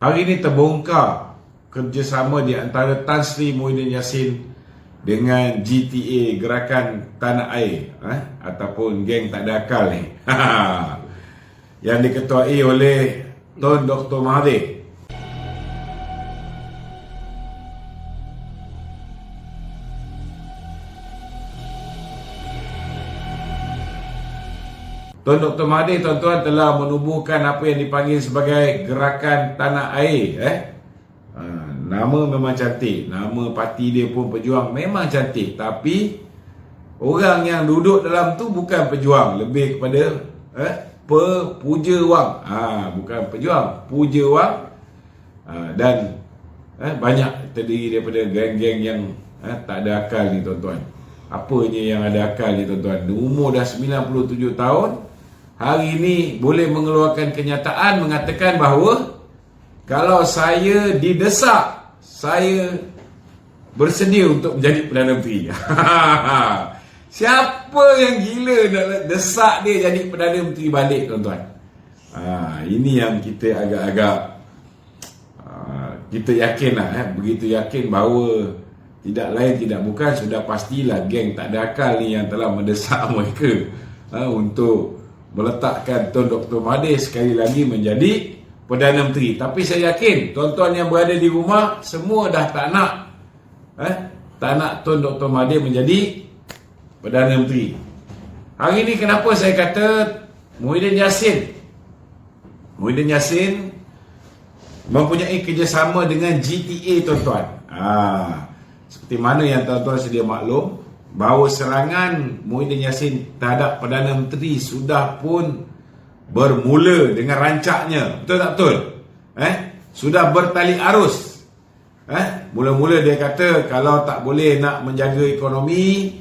Hari ini terbongkar kerjasama di antara Tan Sri Muhyiddin Yassin dengan GTA, Gerakan Tanah Air, ataupun geng tak ada akal ni. Yang diketuai oleh Tun Dr. Mahathir. Tun Dr. Mahathir, tuan-tuan, telah menubuhkan apa yang dipanggil sebagai Gerakan Tanah Air. Nama memang cantik, nama parti dia pun Pejuang memang cantik, tapi orang yang duduk dalam tu bukan pejuang, lebih kepada pepuja wang. Bukan pejuang, puja wang. Dan banyak terdiri daripada geng-geng yang tak ada akal ni, tuan-tuan. Apanya yang ada akal ni, tuan-tuan? Umur dah 97 tahun, hari ini boleh mengeluarkan kenyataan mengatakan bahawa kalau saya didesak, saya bersedia untuk menjadi Perdana Menteri. Siapa yang gila nak desak dia jadi Perdana Menteri balik, tuan-tuan? Ini yang kita agak-agak kita yakin lah, begitu yakin bahawa tidak lain tidak bukan sudah pastilah geng tak ada akal ni yang telah mendesak mereka untuk meletakkan Tun Dr. Mahathir sekali lagi menjadi Perdana Menteri. Tapi saya yakin tuan-tuan yang berada di rumah semua dah tak nak Tun Dr. Mahathir menjadi Perdana Menteri. Hari ini kenapa saya kata Muhyiddin Yassin mempunyai kerjasama dengan GTA, tuan-tuan. Seperti mana yang tuan-tuan sedia maklum bahawa serangan Muhyiddin Yassin terhadap Perdana Menteri sudah pun bermula dengan rancaknya. Betul tak betul? Sudah bertali arus. Mula-mula dia kata kalau tak boleh nak menjaga ekonomi,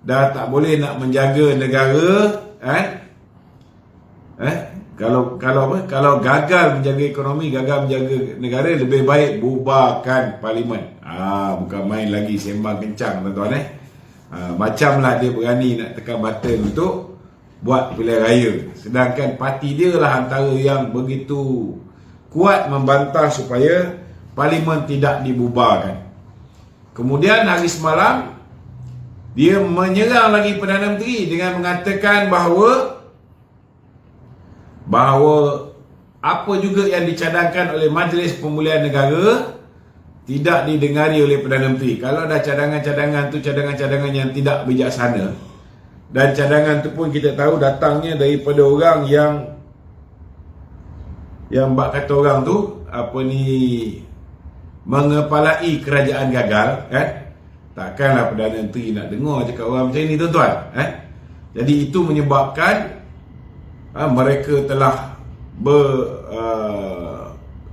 dah tak boleh nak menjaga negara, kalau gagal menjaga ekonomi, gagal menjaga negara, lebih baik bubarkan parlimen. Bukan main lagi sembang kencang, tuan-tuan. Macamlah dia berani nak tekan button untuk buat pilihan raya, sedangkan parti dia lah antara yang begitu kuat membantah supaya parlimen tidak dibubarkan. Kemudian hari semalam dia menyerang lagi Perdana Menteri dengan mengatakan bahawa apa juga yang dicadangkan oleh Majlis Pemulihan Negara tidak didengari oleh Perdana Menteri. Kalau ada cadangan-cadangan tu cadangan-cadangan yang tidak bijaksana, dan cadangan tu pun kita tahu datangnya daripada orang yang bak kata orang tu mengepalai kerajaan gagal, takkanlah Perdana Menteri nak dengar cakap orang macam ni, tuan-tuan. Jadi itu menyebabkan mereka telah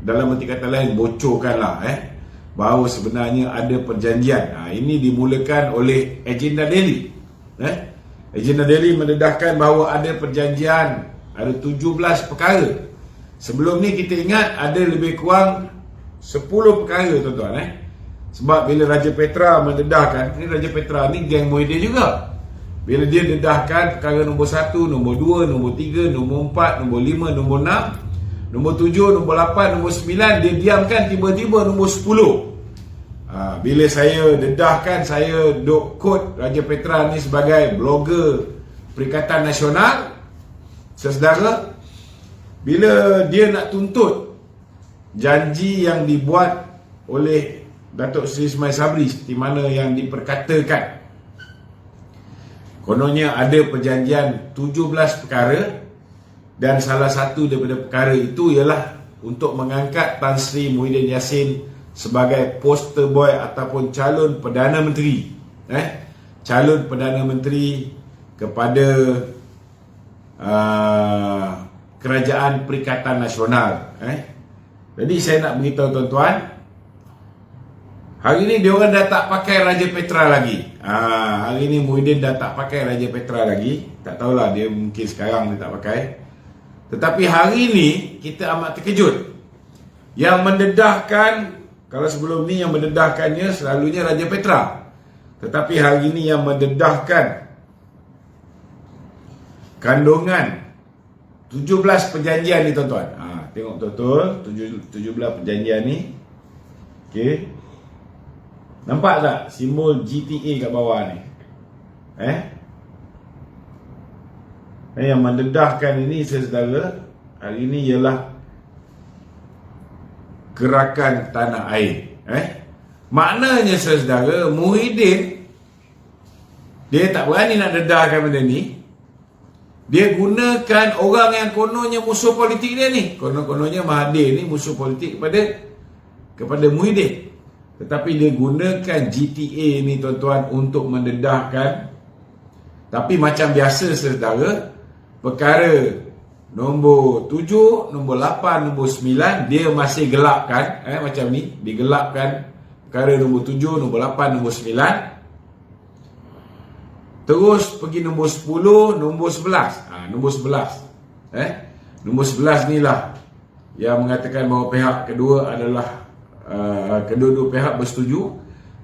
dalam arti kata lain bocorkanlah bahawa sebenarnya ada perjanjian. Ini dimulakan oleh Agenda Daily. Agenda Daily mendedahkan bahawa ada perjanjian, ada 17 perkara. Sebelum ni kita ingat ada lebih kurang 10 perkara, tuan-tuan. Sebab bila Raja Petra mendedahkan, ni Raja Petra ni geng Muhyiddin juga. Bila dia dedahkan perkara nombor 1, nombor 2, nombor 3, nombor 4, nombor 5, nombor 6, nombor 7, nombor 8, nombor 9, dia diamkan tiba-tiba nombor 10. Bila saya dedahkan, saya duk quote Raja Petra ni sebagai blogger Perikatan Nasional, saudara, bila dia nak tuntut janji yang dibuat oleh Datuk Seri Ismail Sabri seperti mana yang diperkatakan, kononnya ada perjanjian 17 perkara, dan salah satu daripada perkara itu ialah untuk mengangkat Tan Sri Muhyiddin Yassin sebagai poster boy ataupun calon Perdana Menteri, calon Perdana Menteri kepada Kerajaan Perikatan Nasional. Jadi saya nak beritahu tuan-tuan, hari ini dia orang dah tak pakai Raja Petra lagi. Hari ini Muhyiddin dah tak pakai Raja Petra lagi. Tak tahulah, dia mungkin sekarang dia tak pakai. Tetapi hari ini kita amat terkejut. Yang mendedahkan, kalau sebelum ni yang mendedahkannya selalunya Raja Petra, tetapi hari ini yang mendedahkan kandungan 17 perjanjian ni, tuan-tuan. tengok betul-betul 17 perjanjian ni. Okey. Nampak tak simbol GTA kat bawah ni? Yang mendedahkan ini saudara hari ini ialah Gerakan Tanah Air. Maknanya saudara, Muhyiddin dia tak berani nak dedahkan benda ni. Dia gunakan orang yang kononnya musuh politik dia ni. Kononnya Mahathir ni musuh politik kepada Muhyiddin. Tetapi dia gunakan GTA ni tuan-tuan untuk mendedahkan. Tapi macam biasa saudara, perkara nombor 7, nombor 8, nombor 9 dia masih gelapkan. Macam ni, digelapkan perkara nombor 7, nombor 8, nombor 9. Terus pergi nombor 10, nombor 11. Nombor 11. Nombor 11 ni lah yang mengatakan bahawa pihak kedua adalah kedua-dua pihak bersetuju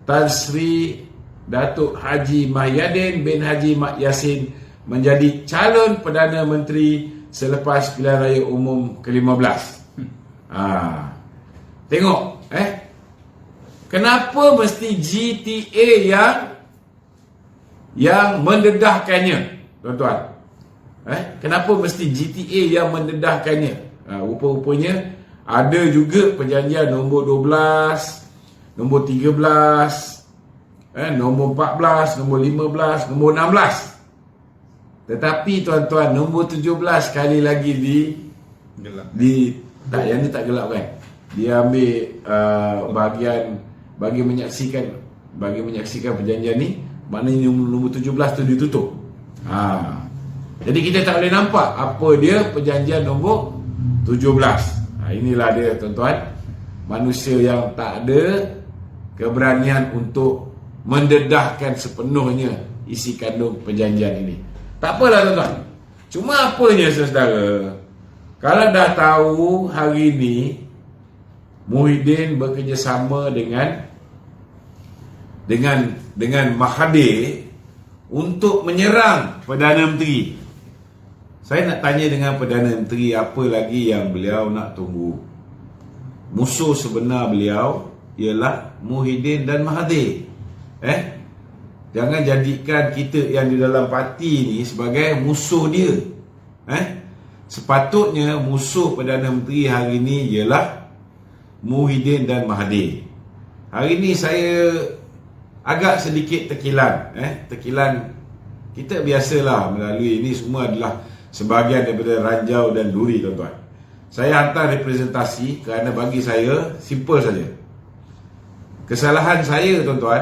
Tan Sri Datuk Haji Mahyadin bin Haji Mat Yassin menjadi calon Perdana Menteri selepas pilihan raya umum ke-15. Tengok, kenapa mesti GTA yang mendedahkannya, tuan-tuan? Kenapa mesti GTA yang mendedahkannya? Rupa-rupanya ada juga perjanjian nombor 12, nombor 13, nombor 14, nombor 15, nombor 16. Tetapi tuan-tuan, nombor 17 sekali lagi tak, yang ni tak gelap kan? Dia ambil bahagian bagi menyaksikan perjanjian ni. Maknanya nombor 17 tu ditutup. Jadi kita tak boleh nampak apa dia perjanjian nombor 17. Inilah dia tuan-tuan, manusia yang tak ada keberanian untuk mendedahkan sepenuhnya isi kandung perjanjian ini. Tak apalah tuan-tuan. Cuma apanya saudara, kalau dah tahu hari ini Muhyiddin bekerjasama dengan Mahathir untuk menyerang Perdana Menteri. Saya nak tanya dengan Perdana Menteri, apa lagi yang beliau nak tunggu? Musuh sebenar beliau ialah Muhyiddin dan Mahathir. Jangan jadikan kita yang di dalam parti ni sebagai musuh dia. Sepatutnya musuh Perdana Menteri hari ni ialah Muhyiddin dan Mahathir. Hari ni saya agak sedikit tekilan. Tekilan kita biasalah melalui ini semua adalah sebahagian daripada ranjau dan duri tuan-tuan. Saya hantar representasi kerana bagi saya simple saja. Kesalahan saya tuan-tuan,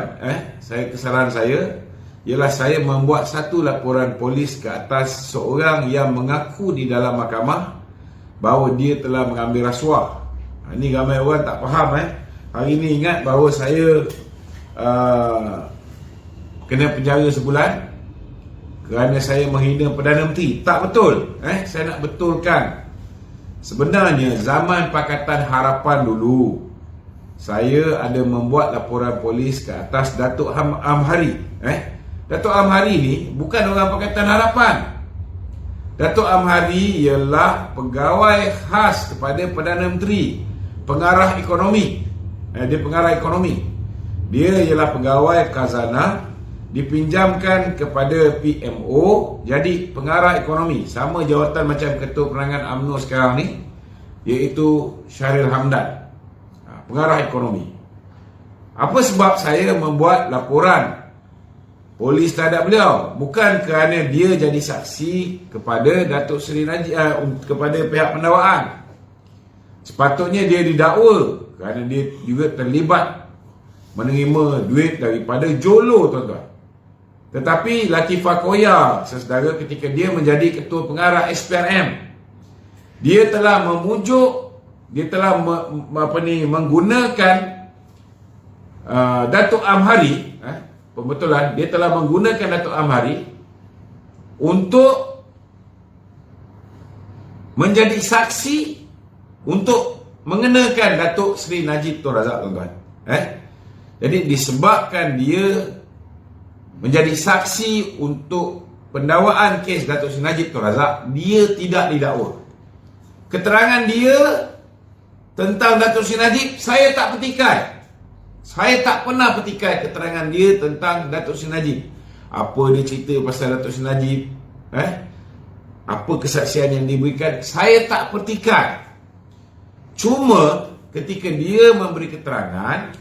kesalahan saya ialah saya membuat satu laporan polis ke atas seorang yang mengaku di dalam mahkamah bahawa dia telah mengambil rasuah. Ini ramai orang tak faham. Hari ini ingat bahawa saya kena penjara sebulan kerana saya menghina Perdana Menteri. Tak betul. Saya nak betulkan. Sebenarnya zaman Pakatan Harapan dulu, saya ada membuat laporan polis ke atas Datuk Amhari. Datuk Amhari ni bukan orang Pakatan Harapan. Datuk Amhari ialah pegawai khas kepada Perdana Menteri, pengarah ekonomi. Dia pengarah ekonomi. Dia ialah pegawai khazanah, dipinjamkan kepada PMO jadi pengarah ekonomi, sama jawatan macam Ketua Penerangan UMNO sekarang ni, iaitu Syahril Hamdan, pengarah ekonomi. Apa sebab saya membuat laporan polis terhadap beliau? Bukan kerana dia jadi saksi kepada Datuk Seri Najib, kepada pihak pendakwaan. Sepatutnya dia didakwa kerana dia juga terlibat menerima duit daripada Jolo tuan-tuan. Tetapi Latifah Koya, saudara, ketika dia menjadi ketua pengarah SPRM, dia telah memujuk, dia telah menggunakan Datuk Amhari, pembetulan, dia telah menggunakan Datuk Amhari untuk menjadi saksi untuk mengenakan Datuk Seri Najib Tun Razak tuan-tuan. Jadi disebabkan dia menjadi saksi untuk pendakwaan kes Datuk Seri Najib Tun Razak, dia tidak didakwa. keterangan dia tentang Datuk Seri Najib, saya tak petikai. Saya tak pernah petikai keterangan dia tentang Datuk Seri Najib. Apa dia cerita pasal Datuk Seri Najib, apa kesaksian yang diberikan, saya tak petikai. Cuma ketika dia memberi keterangan,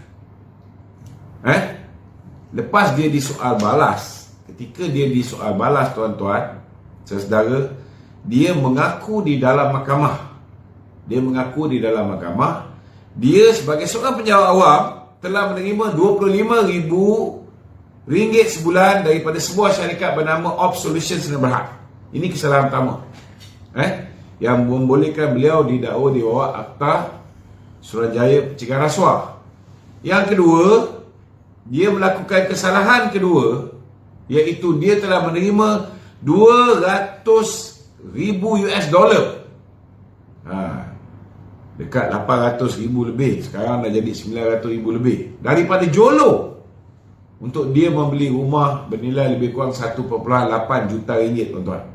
lepas dia disoal balas, ketika dia disoal balas, tuan-tuan, saudara, dia mengaku di dalam mahkamah. Dia mengaku di dalam mahkamah, dia sebagai seorang penjawat awam telah menerima RM20,000 sebulan daripada sebuah syarikat bernama Op Solutions Sdn Bhd. Ini kesalahan pertama, yang membolehkan beliau didakwa di bawah Akta Suruhanjaya Pencegahan Rasuah. Yang kedua, dia melakukan kesalahan kedua, iaitu dia telah menerima $200,000, dekat $800,000 lebih. Sekarang dah jadi $900,000 lebih daripada Jolo, untuk dia membeli rumah bernilai lebih kurang 1.8 juta ringgit, tuan-tuan.